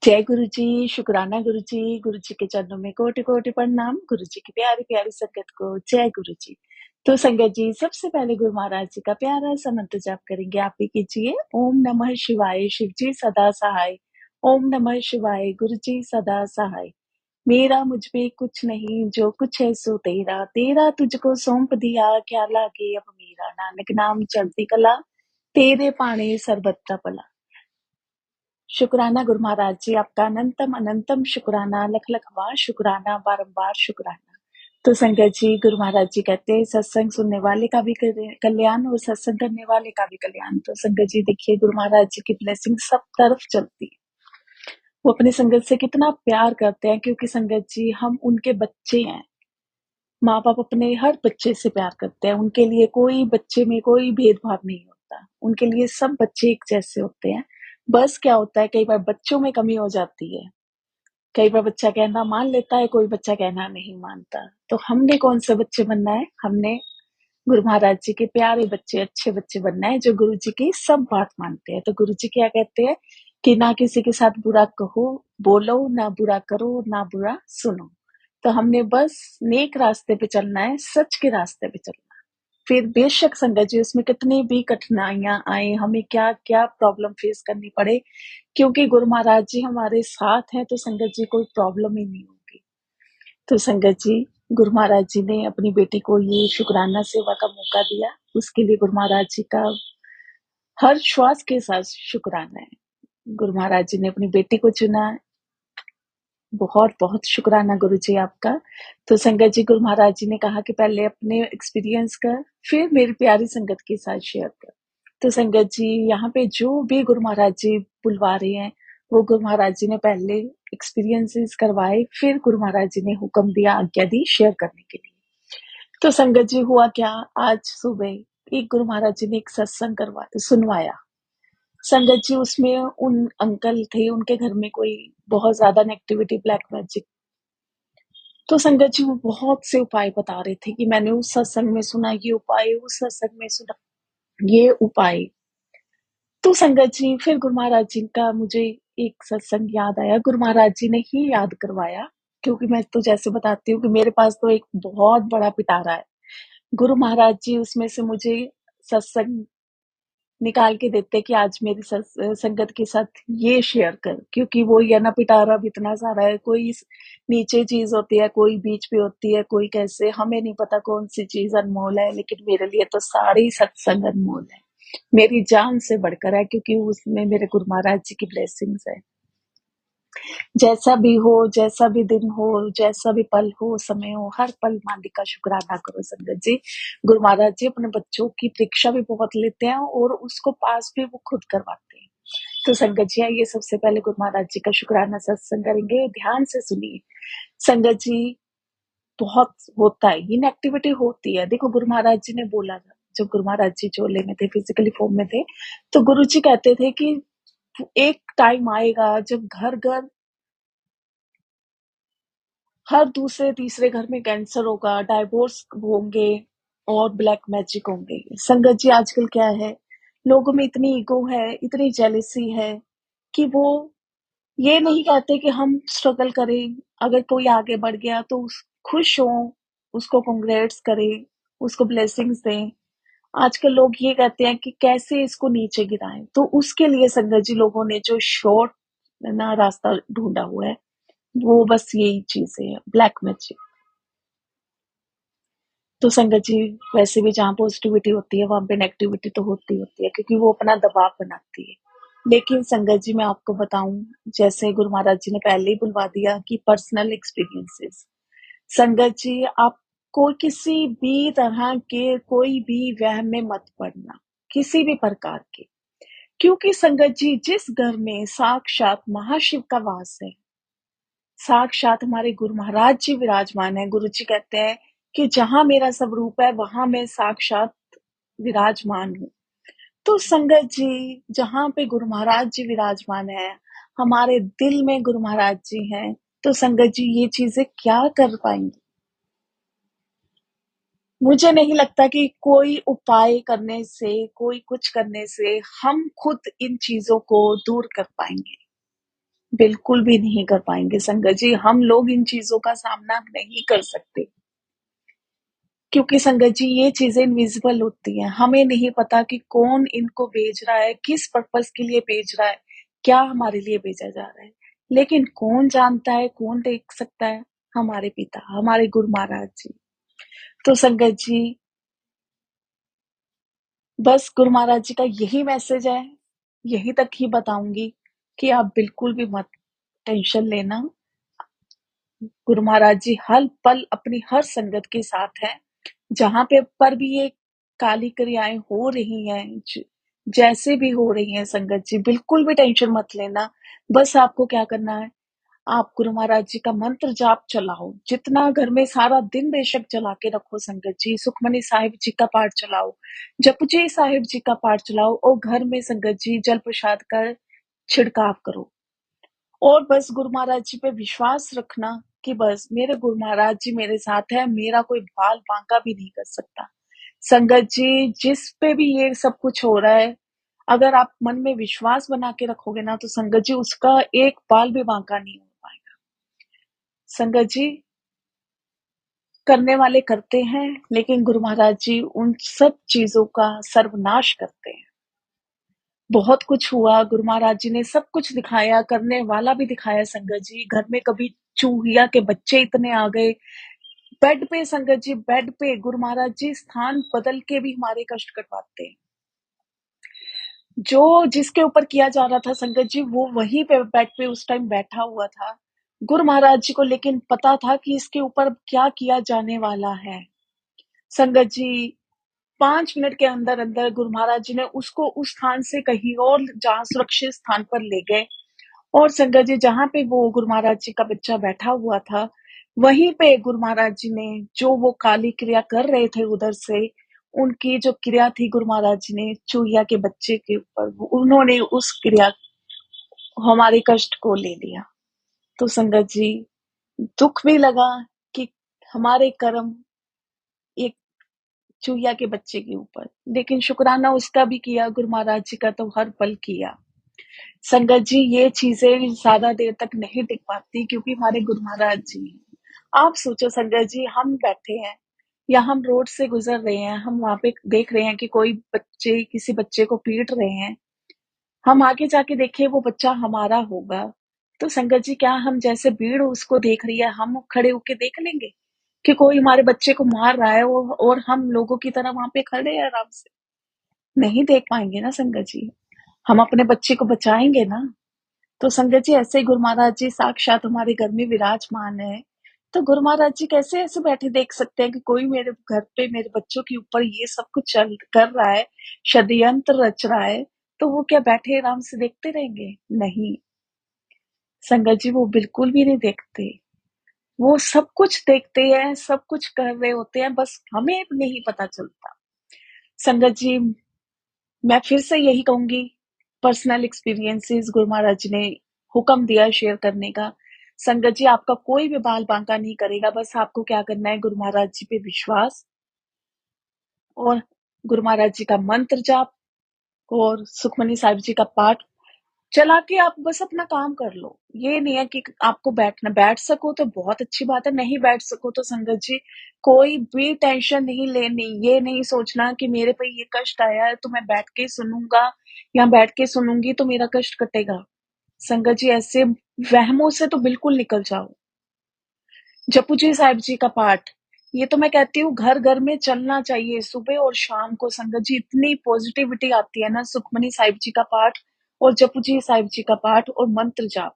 जय गुरु जी, शुक्राना गुरु जी के चरणों में कोटि-कोटि प्रणाम, गुरु जी की प्यारी-प्यारी संगत को जय गुरु जी। तो संगत जी, सबसे पहले गुरु महाराज जी का प्यारा सा मंत्र जाप करेंगे, आप भी कीजिए। ओम नमः शिवाय, शिव जी सदा सहाय। ओम नमः शिवाय, गुरु जी सदा सहाय। मेरा मुझ पे कुछ नहीं, जो कुछ है सो तेरा, तेरा तुझको सौंप दिया, क्या लागे अब मेरा। नानक नाम चढ़ती कला, तेरे पानी सर्बत्र भला। शुक्राना गुरु महाराज जी, आपका अनंतम अनंतम शुक्राना, लख लख बार शुक्राना, बारंबार शुक्राना। तो संगत जी, गुरु महाराज जी कहते हैं सत्संग सुनने वाले का भी कल्याण और सत्संग करने वाले का भी कल्याण। तो संगत जी देखिए, गुरु महाराज जी की ब्लेसिंग सब तरफ चलती है। वो अपनी संगत से कितना प्यार करते हैं, क्योंकि संगत जी हम उनके बच्चे हैं। माँ बाप अपने हर बच्चे से प्यार करते हैं, उनके लिए कोई बच्चे में कोई भेदभाव नहीं होता, उनके लिए सब बच्चे एक जैसे होते हैं। बस क्या होता है, कई बार बच्चों में कमी हो जाती है, कई बार बच्चा कहना मान लेता है, कोई बच्चा कहना नहीं मानता। तो हमने कौन से बच्चे बनना है, हमने गुरु महाराज जी के प्यारे बच्चे, अच्छे बच्चे बनना है, जो गुरु जी की सब बात मानते हैं। तो गुरु जी क्या कहते हैं कि ना किसी के साथ बुरा कहो, बोलो, ना बुरा करो, ना बुरा सुनो। तो हमने बस नेक रास्ते पे चलना है, सच के रास्ते पे चलना है। फिर बेशक संगत जी उसमें कितनी भी कठिनाइयां आए, हमें क्या क्या प्रॉब्लम फेस करनी पड़े, क्योंकि गुरु महाराज जी हमारे साथ हैं, तो संगत जी कोई प्रॉब्लम ही नहीं होगी। तो संगत जी, गुरु महाराज जी ने अपनी बेटी को ये शुक्राना सेवा का मौका दिया, उसके लिए गुरु महाराज जी का हर श्वास के साथ शुक्राना है। गुरु महाराज जी ने अपनी बेटी को चुना, बहुत बहुत शुक्राना गुरु जी आपका। तो संगत जी, गुरु महाराज जी ने कहा कि पहले अपने एक्सपीरियंस कर, फिर मेरी प्यारी संगत के साथ शेयर कर। तो संगत जी, यहाँ पे जो भी गुरु महाराज जी बुलवा रहे हैं, वो गुरु महाराज जी ने पहले एक्सपीरियंसेस करवाए, फिर गुरु महाराज जी ने हुक्म दिया, आज्ञा दी शेयर करने के लिए। तो संगत जी हुआ क्या, आज सुबह एक गुरु महाराज जी ने एक सत्संग सुनवाया। संगत जी उसमें उन अंकल थे, उनके घर में कोई बहुत ज्यादा नेगेटिविटी, ब्लैक मैजिक। तो संगत जी वो बहुत से उपाय बता रहे थे कि मैंने उस सत्संग में सुना ये उपाय, उस सत्संग में सुना ये उपाय। तो संगत जी फिर गुरु महाराज जी का मुझे एक सत्संग याद आया, गुरु महाराज जी ने ही याद करवाया, क्योंकि मैं तो जैसे बताती हूँ कि मेरे पास तो एक बहुत बड़ा पिटारा है। गुरु महाराज जी उसमें से मुझे सत्संग निकाल के देते कि आज मेरी संगत के साथ ये शेयर कर, क्योंकि वो ये ना पिटारा भी इतना सारा है, कोई नीचे चीज होती है, कोई बीच पे होती है, कोई कैसे, हमें नहीं पता कौन सी चीज अनमोल है, लेकिन मेरे लिए तो सारी सत्संग अनमोल है, मेरी जान से बढ़कर है, क्योंकि उसमें मेरे गुरु महाराज जी की ब्लेसिंग्स है। जैसा भी हो, जैसा भी दिन हो, जैसा भी पल हो, समय हो, हर पल मालिक का शुक्राना करो संगत जी। गुरु महाराज जी अपने बच्चों की परीक्षा भी बहुत लेते हैं और उसको पास भी वो खुद करवाते हैं। तो संगत जी आइए सबसे पहले गुरु महाराज जी का शुक्राना सत्संग करेंगे, ध्यान से सुनिए। संगत जी बहुत होता है, इनएक्टिविटी होती है। देखो गुरु महाराज जी ने बोला था, जब गुरु महाराज जी चोले में थे, फिजिकली फॉर्म में थे, तो गुरु जी कहते थे कि एक टाइम आएगा जब घर घर, हर दूसरे तीसरे घर में कैंसर होगा, डाइवोर्स होंगे और ब्लैक मैजिक होंगे। संगत जी आजकल क्या है, लोगों में इतनी ईगो है, इतनी जेलसी है कि वो ये नहीं कहते कि हम स्ट्रगल करें, अगर कोई आगे बढ़ गया तो खुश हो, उसको कांग्रेट्स करें, उसको ब्लेसिंग्स दें। आजकल लोग ये कहते हैं कि कैसे इसको नीचे गिराएं, तो उसके लिए संगत जी लोगों ने जो शॉर्ट ना रास्ता ढूंढा हुआ है, वो बस यही चीजें है, ब्लैक मैजिक। तो संगत जी वैसे भी जहाँ पॉजिटिविटी होती है, वहां पे नेगेटिविटी तो होती है, क्योंकि वो अपना दबाव बनाती है। लेकिन संगत जी मैं आपको बताऊं, जैसे गुरु महाराज जी ने पहले ही बुलवा दिया कि पर्सनल एक्सपीरियंसेस। संगत जी आपको किसी भी तरह के कोई भी वहम में मत पड़ना, किसी भी प्रकार के, क्योंकि संगत जी जिस घर में साक्षात महाशिव का वास है, साक्षात हमारे गुरु महाराज जी विराजमान है, गुरु जी कहते हैं कि जहां मेरा स्वरूप है वहां मैं साक्षात विराजमान हूँ। तो संगत जी जहां पे गुरु महाराज जी विराजमान है, हमारे दिल में गुरु महाराज जी हैं, तो संगत जी ये चीजें क्या कर पाएंगी। मुझे नहीं लगता कि कोई उपाय करने से, कोई कुछ करने से हम खुद इन चीजों को दूर कर पाएंगे। बिल्कुल भी नहीं कर पाएँगे संगत जी, हम लोग इन चीज़ों का सामना नहीं कर सकते। क्योंकि संगत जी ये चीज़ें इनविज़िबल होती हैं, हमें नहीं पता कि कौन इनको भेज रहा है, किस पर्पज़ के लिए भेज रहा है, क्या हमारे लिए भेजा जा रहा है। लेकिन कौन जानता है, कौन देख सकता है? हमारे पिता, हमारे गुरु महाराज जी। तो संगत जी, बस गुरु महाराज जी का यही मैसेज है, यहीं तक ही बताऊँगी कि आप बिल्कुल भी मत टेंशन लेना। गुरु महाराज जी हर पल अपनी हर संगत के साथ हैं। जहाँ पे पर भी ये काली क्रियाएँ हो रही हैं, जैसे भी हो रही हैं संगत जी, बिल्कुल भी टेंशन मत लेना। बस आपको क्या करना है, आप गुरु महाराज जी का मंत्र जाप चलाओ, जितना घर में सारा दिन बेशक चला के रखो संगत जी, सुखमनी साहिब जी का पाठ चलाओ, जपजी साहिब जी का पाठ चलाओ और घर में संगत जी जल प्रसाद का छिड़काव करो। और बस गुरु महाराज जी पे विश्वास रखना कि बस मेरे गुरु महाराज जी मेरे साथ हैं, मेरा कोई बाल बांका भी नहीं कर सकता। संगत जी, जिस पे भी ये सब कुछ हो रहा है, अगर आप मन में विश्वास बना के रखोगे ना, तो संगत जी उसका एक बाल भी बांका नहीं हो पाएगा। संगत जी, करने वाले करते हैं, लेकिन गुरु महाराज जी उन सब चीज़ों का सर्वनाश करते हैं। बहुत कुछ हुआ, गुरु महाराज जी ने सब कुछ दिखाया, करने वाला भी दिखाया संगत जी। घर में कभी चूहिया के बच्चे इतने आ गए, बेड पे संगत जी, बेड पे गुरु महाराज जी स्थान बदल के भी हमारे कष्ट कटवाते हैं। जो जिसके ऊपर किया जा रहा था संगत जी, वो वहीं पे बेड पे उस टाइम बैठा हुआ था। गुरु महाराज जी को लेकिन पता था कि इसके ऊपर क्या किया जाने वाला है। संगत जी, 5 मिनट के अंदर-अंदर गुरु महाराज जी ने उसको उस स्थान से कहीं और जहाँ सुरक्षित स्थान पर ले गए। और संगत जी, जहाँ पे वो गुरु महाराज जी का बच्चा बैठा हुआ था, वहीं पे गुरु महाराज जी ने जो वो काली क्रिया कर रहे थे उधर से, उनकी जो क्रिया थी गुरु महाराज जी ने चूहिया के बच्चे के ऊपर, उन्होंने उस क्रिया हमारे कष्ट को ले लिया। तो संगत जी, दुःख भी लगा कि हमारे कर्म एक चूहिया के बच्चे के ऊपर, लेकिन शुक्राना उसका भी किया, गुरु महाराज जी का तो हर पल किया। संगत जी, ये चीज़ें ज़्यादा देर तक नहीं टिक पाती क्योंकि हमारे गुरु महाराज जी हैं। आप सोचो संगत जी, हम बैठे हैं या हम रोड से गुज़र रहे हैं, हम वहाँ पे देख रहे हैं कि कोई बच्चे किसी बच्चे को पीट रहे हैं। हम आगे जाके देखें वो बच्चा हमारा होगा, तो संगत जी क्या हम जैसे भीड़ उसको देख रही है, हम खड़े होके देख लेंगे कि कोई हमारे बच्चे को मार रहा है और हम लोगों की तरह वहाँ पे खड़े हैं आराम से? नहीं देख पाएँगे ना संगत जी। हम अपने बच्चे को बचाएँगे ना। तो संगत जी, ऐसे ही गुरु महाराज जी साक्षात हमारे घर में विराजमान है। तो गुरु महाराज जी कैसे ऐसे बैठे देख सकते हैं कि कोई मेरे घर पे मेरे बच्चों के ऊपर ये सब कुछ चल कर रहा है, षड्यंत्र रच रहा है, तो वो क्या बैठे आराम से देखते रहेंगे? नहीं, संगत जी वो बिल्कुल भी नहीं देखते। वो सब कुछ देखते हैं, सब कुछ कर रहे होते हैं, बस हमें नहीं पता चलता। संगत जी, मैं फिर से यही कहूँगी, पर्सनल एक्सपीरियंसेस गुरु महाराज जी ने हुक्म दिया शेयर करने का। संगत जी, आपका कोई भी बाल बांका नहीं करेगा, बस आपको क्या करना है, गुरु महाराज जी पे विश्वास और गुरु महाराज जी का मंत्र जाप और सुखमनी साहिब जी का पाठ चला के आप बस अपना काम कर लो। ये नहीं है कि आपको बैठ सको तो बहुत अच्छी बात है, नहीं बैठ सको तो संगत जी कोई भी टेंशन नहीं लेनी। ये नहीं सोचना कि मेरे पे ये कष्ट आया है तो मैं बैठ के सुनूँगा या बैठ के सुनूँगी तो मेरा कष्ट कटेगा। संगत जी, ऐसे वहमों से तो बिल्कुल निकल जाओ। जपू जी साहिब जी का पाठ, ये तो मैं कहती हूँ घर-घर में चलना चाहिए सुबह और शाम को संगत जी, इतनी पॉजिटिविटी आती है ना सुखमनी साहिब जी का पाठ और जपू जी साहिब जी का पाठ और मंत्र जाप।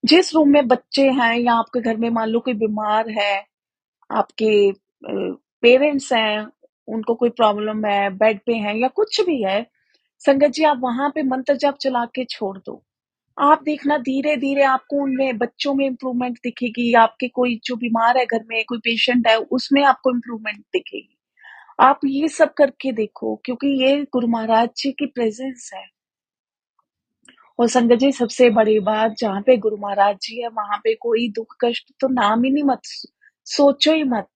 जिस रूम में बच्चे हैं या आपके घर में मान लो कोई बीमार है, आपके पेरेंट्स हैं, उनको कोई प्रॉब्लम है, बेड पे हैं या कुछ भी है, संगत जी आप वहाँ पे मंत्र जाप चला के छोड़ दो। आप देखना धीरे-धीरे आपको उनमें बच्चों में इम्प्रूवमेंट दिखेगी, आपके कोई जो बीमार है घर में, कोई पेशेंट है, उसमें आपको इम्प्रूवमेंट दिखेगी। आप ये सब करके देखो क्योंकि ये गुरु महाराज जी की प्रेज़ेंस है। और संगत जी, सबसे बड़ी बात, जहाँ पे गुरु महाराज जी है, वहाँ पे कोई दुःख कष्ट तो नाम ही नहीं, मत सोचो ही मत।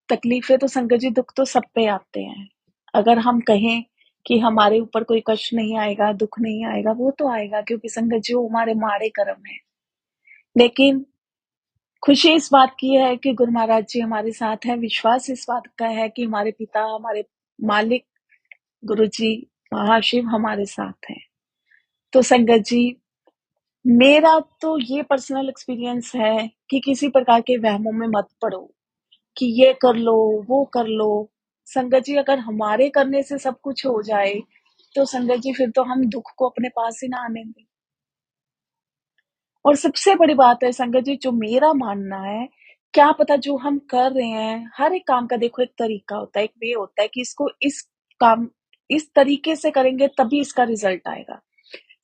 तकलीफ़ें तो संगत जी, दुःख तो सब पे आते हैं। अगर हम कहें कि हमारे ऊपर कोई कष्ट नहीं आएगा, दुःख नहीं आएगा, वो तो आएगा क्योंकि संगत जी वो हमारे माड़े कर्म है। लेकिन खुशी इस बात की है कि गुरु महाराज जी हमारे साथ हैं, विश्वास इस बात का है कि हमारे पिता, हमारे मालिक गुरुजी, महाशिव हमारे साथ हैं। तो संगत जी, मेरा तो ये पर्सनल एक्सपीरियंस है कि किसी प्रकार के वहमों में मत पड़ो कि ये कर लो, वो कर लो। संगत जी, अगर हमारे करने से सब कुछ हो जाए, तो संगत जी फिर तो हम दुःख को अपने पास ही ना आने दें। और सबसे बड़ी बात है संगत जी, जो मेरा मानना है, क्या पता जो हम कर रहे हैं, हर एक काम का देखो एक तरीका होता है, एक वे होता है कि इसको इस काम इस तरीके से करेंगे तभी इसका रिजल्ट आएगा।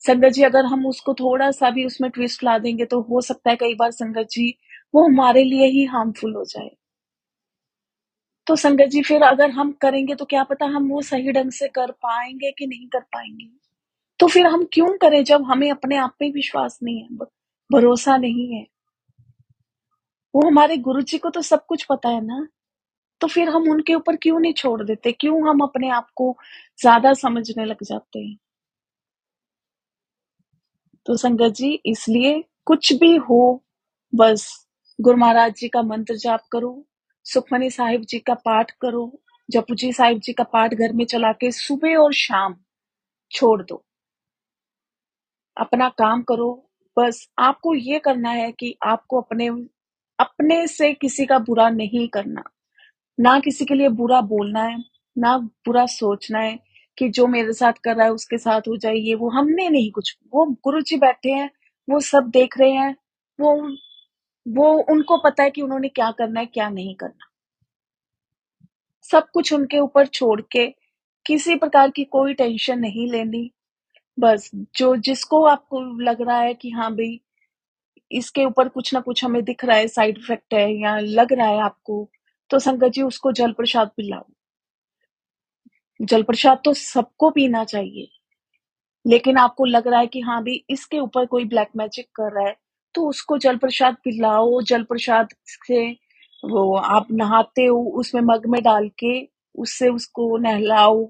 संगत जी, अगर हम उसको थोड़ा-सा भी उसमें ट्विस्ट ला देंगे तो हो सकता है कई बार संगत जी, वो हमारे लिए ही हार्मफुल हो जाए। तो संगत जी फिर अगर हम करेंगे तो क्या पता हम वो सही ढंग से कर पाएँगे कि नहीं कर पाएँगे। तो फिर हम क्यों करें जब हमें अपने आप पे विश्वास नहीं है, भरोसा नहीं है। वो हमारे गुरुजी को तो सब कुछ पता है ना, तो फिर हम उनके ऊपर क्यों नहीं छोड़ देते? क्यों हम अपने आप को ज़्यादा समझने लग जाते हैं? तो संगत जी इसलिए कुछ भी हो, बस गुरु महाराज जी का मंत्र जाप करो, सुखमनी साहिब जी का पाठ करो, जपुजी साहिब जी का पाठ घर में चला के सुबह और शाम छोड़ दो। अपना काम करो, बस आपको ये करना है कि आपको अपने अपने से किसी का बुरा नहीं करना। ना किसी के लिए बुरा बोलना है, ना बुरा सोचना है कि जो मेरे साथ कर रहा है उसके साथ हो जाए ये वो, हमने नहीं कुछ, वो गुरुजी बैठे हैं, वो सब देख रहे हैं, वो वो उनको पता है कि उन्होंने क्या करना है, क्या नहीं करना। सब कुछ उनके ऊपर छोड़ के किसी प्रकार की कोई टेंशन नहीं लेनी। बस जो जिसको आपको लग रहा है कि हाँ भई, इसके ऊपर कुछ ना कुछ हमें दिख रहा है, साइड इफ़ेक्ट है या लग रहा है आपको, तो संगत जी उसको जल प्रसाद पिलाओ। जल प्रसाद तो सबको पीना चाहिए, लेकिन आपको लग रहा है कि हाँ भई इसके ऊपर कोई ब्लैक मैजिक कर रहा है, तो उसको जल प्रसाद पिलाओ, जल प्रसाद से वो आप नहाते हो, उसमें मग में डाल के उससे उसको नहलाओ।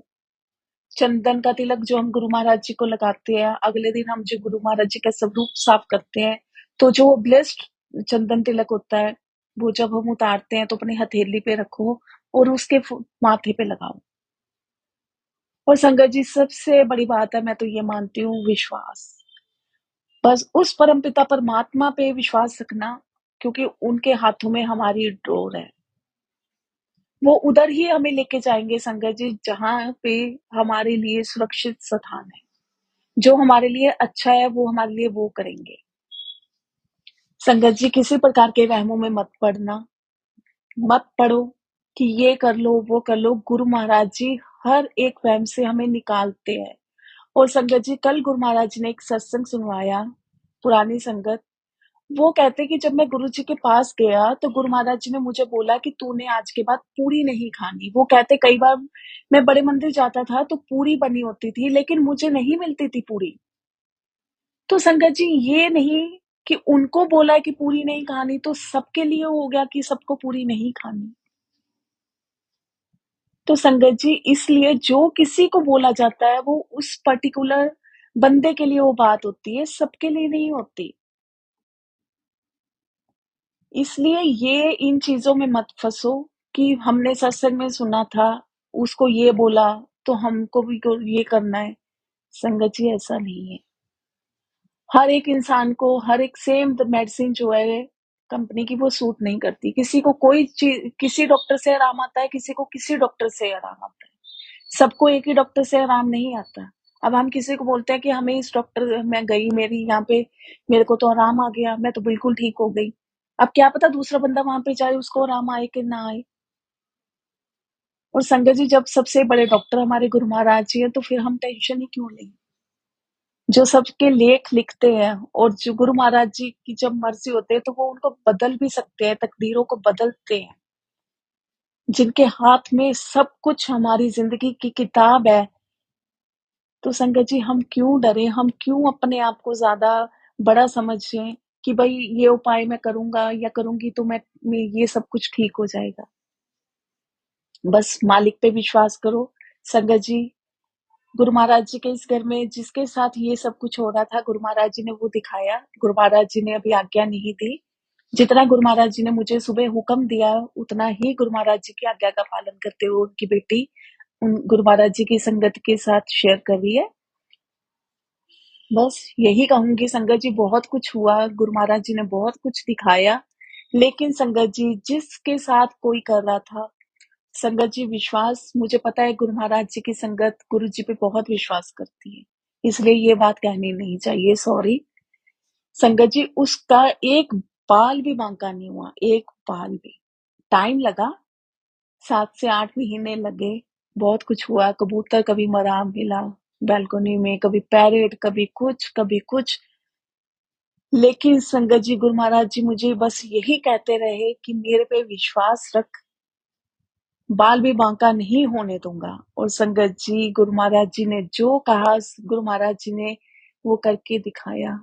चंदन का तिलक जो हम गुरु महाराज जी को लगाते हैं, अगले दिन हम जो गुरु महाराज जी का स्वरूप साफ करते हैं, तो जो ब्लेस्ड चंदन तिलक होता है, वो जब हम उतारते हैं तो अपनी हथेली पे रखो और उसके माथे पे लगाओ। और संगत जी सबसे बड़ी बात है, मैं तो ये मानती हूँ, विश्वास। बस उस परमपिता परमात्मा पे विश्वास रखना, क्योंकि उनके हाथों में हमारी डोर है। वो उधर ही हमें लेके जाएँगे संगत जी, जहाँ पे हमारे लिए सुरक्षित स्थान है। जो हमारे लिए अच्छा है, वो हमारे लिए वो करेंगे। संगत जी किसी प्रकार के वहमों में मत पड़ना, मत पड़ो कि ये कर लो, वो कर लो। गुरु महाराज जी हर एक वहम से हमें निकालते हैं। और संगत जी कल गुरु महाराज जी ने एक सत्संग सुनवाया, पुरानी संगत। वो कहते कि जब मैं गुरुजी के पास गया तो गुरु महाराज जी ने मुझे बोला कि तूने आज के बाद पूरी नहीं खानी। वो कहते कई बार मैं बड़े मंदिर जाता था तो पूरी बनी होती थी, लेकिन मुझे नहीं मिलती थी पूरी। तो संगत जी ये नहीं कि उनको बोला कि पूरी नहीं खानी तो सबके लिए हो गया कि सबको पूरी नहीं खानी। तो संगत जी इसलिए जो किसी को बोला जाता है वो उस पर्टिकुलर बंदे के लिए वो बात होती है, सबके लिए नहीं होती। इसलिए ये इन चीज़ों में मत फँसो कि हमने सत्संग में सुना था, उसको ये बोला, तो हमको भी को ये करना है। संगत जी ऐसा नहीं है। हर एक इंसान को हर एक सेम द मेडिसिन जो है कंपनी की वो सूट नहीं करती। किसी को कोई चीज़ किसी डॉक्टर से आराम आता है, किसी को किसी डॉक्टर से आराम आता है। सबको एक ही डॉक्टर से आराम नहीं आता। अब हम किसी को बोलते हैं कि हमें इस डॉक्टर मैं गई, मेरी यहाँ पे मेरे को तो आराम आ गया, मैं तो बिल्कुल ठीक हो गई। अब क्या पता दूसरा बंदा वहाँ पे जाए उसको आराम आए कि ना आए। और संगत जी जब सबसे बड़े डॉक्टर हमारे गुरु महाराज जी हैं, तो फिर हम टेंशन ही क्यों लें? जो सबके लेख लिखते हैं और जो गुरु महाराज जी की जब मर्ज़ी होती है, तो वो उनको बदल भी सकते हैं, तकदीरों को बदलते हैं। जिनके हाथ में सब कुछ हमारी ज़िंदगी की किताब है, तो संगत जी हम क्यों डरें? हम क्यों अपने आप को ज़्यादा बड़ा समझें कि भई ये उपाय मैं करूँगा या करूँगी तो मैं ये सब कुछ ठीक हो जाएगा। बस मालिक पे विश्वास करो। संगत जी गुरु महाराज जी के इस घर में जिसके साथ ये सब कुछ हो रहा था, गुरु महाराज जी ने वो दिखाया। गुरु महाराज जी ने अभी आज्ञा नहीं दी। जितना गुरु महाराज जी ने मुझे सुबह हुक्म दिया, उतना ही गुरु महाराज जी की आज्ञा का पालन करते हुए उनकी बेटी उन गुरु महाराज जी की संगत के साथ शेयर कर रही है। बस यही कहूंगी, संगत जी बहुत कुछ हुआ, गुरु महाराज जी ने बहुत कुछ दिखाया, लेकिन संगत जी जिसके साथ कोई कर रहा था, संगत जी विश्वास, मुझे पता है गुरु महाराज जी की संगत गुरु जी पे बहुत विश्वास करती है, इसलिए ये बात कहनी नहीं चाहिए, सॉरी। संगत जी उसका एक बाल भी बांका नहीं हुआ, एक बाल भी। टाइम लगा, 7 से 8 महीने लगे, बहुत कुछ हुआ, कबूतर कभी मरा मिला बालकनी में, कभी पैरेट, कभी कुछ, कभी कुछ। लेकिन संगत जी गुरु महाराज जी मुझे बस यही कहते रहे कि मेरे पे विश्वास रख, बाल भी बांका नहीं होने दूंगा। और संगत जी गुरु महाराज जी ने जो कहा, गुरु महाराज जी ने वो करके दिखाया।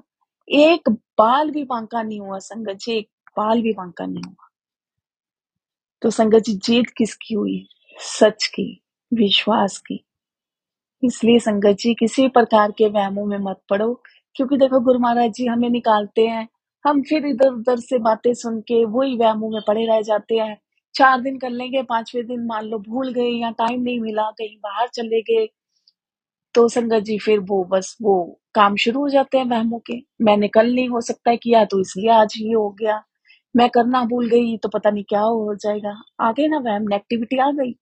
एक बाल भी बांका नहीं हुआ संगत जी, एक बाल भी बांका नहीं हुआ। तो संगत जी जीत किसकी हुई? सच की, विश्वास की। इसलिए संगत जी किसी प्रकार के वहमों में मत पड़ो, क्योंकि देखो गुरु महाराज जी हमें निकालते हैं, हम फिर इधर उधर से बातें सुन के वही वहमों में पड़े रह जाते हैं। 4 दिन कर लेंगे, 5वें दिन मान लो भूल गए या टाइम नहीं मिला, कहीं बाहर चले गए, तो संगत जी फिर वो बस वो काम शुरू हो जाते हैं वहमों के। मैंने कल नहीं हो सकता है किया तो इसलिए आज ये हो गया, मैं करना भूल गई तो पता नहीं क्या हो जाएगा। आ गए ना वहम, नेगेटिविटी आ गई।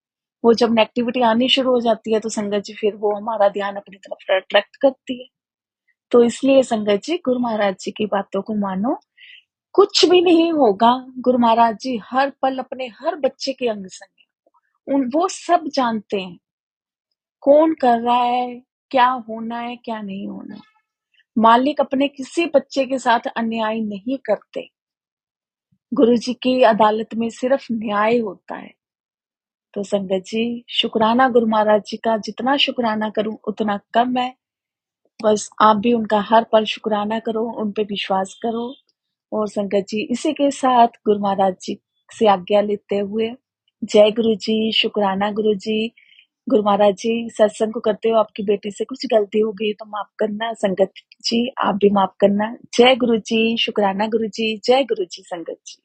वो जब नेगेटिविटी आनी शुरू हो जाती है तो संगत जी फिर वो हमारा ध्यान अपनी तरफ अट्रैक्ट करती है। तो इसलिए संगत जी गुरु महाराज जी की बातों को मानो, कुछ भी नहीं होगा। गुरु महाराज जी हर पल अपने हर बच्चे के अंग संग हैं। वो सब जानते हैं कौन कर रहा है, क्या होना है, क्या नहीं होना। मालिक अपने किसी बच्चे के साथ अन्याय नहीं करते। गुरु जी की अदालत में सिर्फ न्याय होता है। तो संगत जी शुक्राना गुरु महाराज जी का, जितना शुक्राना करूं उतना कम है। बस आप भी उनका हर पल शुक्राना करो, उन पे विश्वास करो। और संगत जी इसी के साथ गुरु महाराज जी से आज्ञा लेते हुए, जय गुरु जी, शुक्राना गुरु जी। गुरु महाराज जी सत्संग को करते हो आपकी बेटी से कुछ गलती हो गई तो माफ करना, संगत जी आप भी माफ करना। जय गुरु जी, शुक्राना गुरु जी, जय गुरु जी संगत जी।